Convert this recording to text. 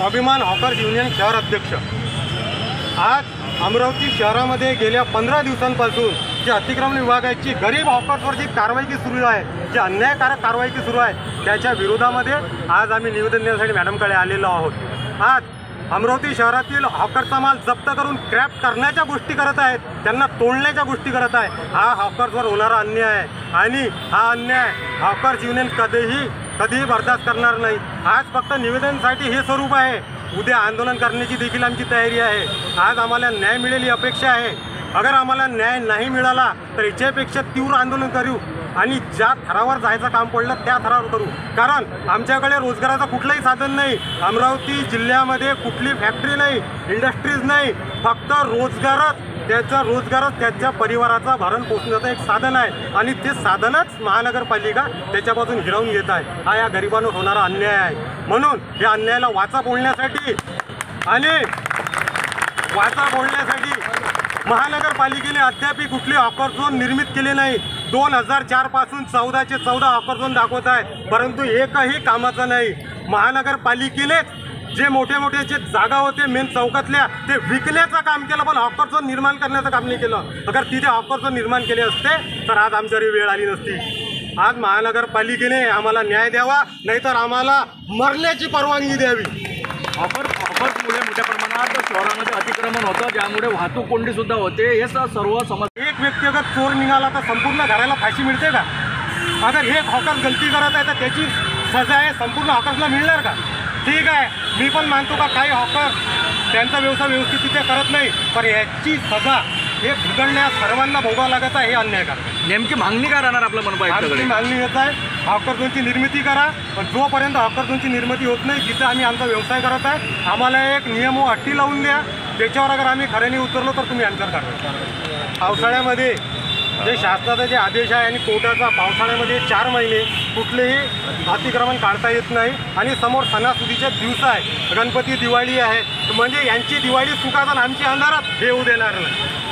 स्वाभिमान hawkers union शहर अध्यक्ष। आज अमरावती शहरामध्ये गेल्या 15 दिवसांपासून जी अतिक्रमण विभागाची गरीब हॉकर्सवर जी कारवाई की सुरू आहे, जी अन्यायकारक कारवाई की सुरू आहे, त्याच्या विरोधामध्ये आज आम्ही निवेदन देण्यासाठी मॅडमकडे आलेलो आहोत। आज अमरावती शहरातील हॉकरचा माल जप्त करून क्रॅप करण्याच्या गोष्टी करत आहेत, त्यांना तोडण्याच्या गोष्टी करत आहे। हा हॉकर्सवर होणारा अन्याय आहे आणि हा अन्याय हॉकर्स युनियन कधीही बर्दाश्त करणार नाही। आज फक्त निवेदनासाठी हे स्वरूप आहे, उद्या आंदोलन करण्याची देखील आमची तयारी आहे। आज आम्हाला न्याय मिळेल ही अपेक्षा आहे। अगर आम्हाला न्याय नाही मिळाला तर याच्यापेक्षा तीव्र आंदोलन करू आणि ज्या थरावर जायचं काम पडलं त्या थरावर करू, कारण आमच्याकडे रोजगाराचं कुठलंही साधन नाही। अमरावती जिल्ह्यामध्ये कुठली फॅक्टरी नाही, इंडस्ट्रीज नाही, फक्त रोजगारच त्याच्या परिवाराचा भरण पोषण्याचं एक साधन आहे आणि ते साधनच महानगरपालिका त्याच्यापासून हिरावून घेत आहे। हा या गरिबांवर होणारा अन्याय आहे। म्हणून या अन्यायाला वाचा फोडण्यासाठी महानगरपालिकेने अद्याप कुठली हॉकर झोन निर्मित केले नाही। 2004 पासून 14चे 14 हॉकर झोन दाखवत आहेत, परंतु एकही कामाचं नाही। महानगरपालिकेनेच जे मोठे जे जागा होते मेन चौकातल्या ते विकण्याचं काम केलं, पण हॉकर झोन निर्माण करण्याचं काम नाही केलं। अगर तिथे हॉकर झोन निर्माण केले असते तर आज आमच्यावर वेळ आली नसती। आज महानगरपालिकेने आम्हाला न्याय द्यावा, नाहीतर आम्हाला मरण्याची परवानगी द्यावी। हॉकर्समुळे मोठ्या प्रमाणात शहरामध्ये अतिक्रमण होतं, ज्यामुळे वाहतूक कोंडी सुद्धा होते। हे सर्व समस्या एक व्यक्ती अगर चोर निघाला तर संपूर्ण घराला फाशी मिळते का? अगर एक हॉकर गलती करत आहे तर त्याची सजा आहे संपूर्ण हॉकर्सला मिळणार का? ठीक आहे, मी पण मानतो का काही हॉकर त्यांचा व्यवसाय व्यवस्थित करत नाही, पण याची सजा हे बिघडण्यास सर्वांना भोगावं लागत आहे। हे अन्यायकारक। नेमकी मागणी काय राहणार आपल्या मनपाकडे? मागणी येत आहे हॉकर झोनची निर्मिती करा, पण जोपर्यंत हॉकर झोनची निर्मिती होत नाही जिथं आम्ही आमचा व्यवसाय करत आहे, आम्हाला एक नियम व अटी लावून द्या, त्याच्यावर अगर आम्ही खऱ्याने उतरलो तर तुम्ही आन्सर करा। पावसाळ्यामध्ये जे शासनाचा जे आदेश आहे आणि कोर्टाचा, पावसाळ्यामध्ये 4 महिने कुठलेही अतिक्रमण काढता येत नाही आणि समोर सणासुदीचे दिवस आहे, गणपती दिवाळी आहे, म्हणजे यांची दिवाळी सुखात आणि आमची अंधारात हे होऊ देणार नाही।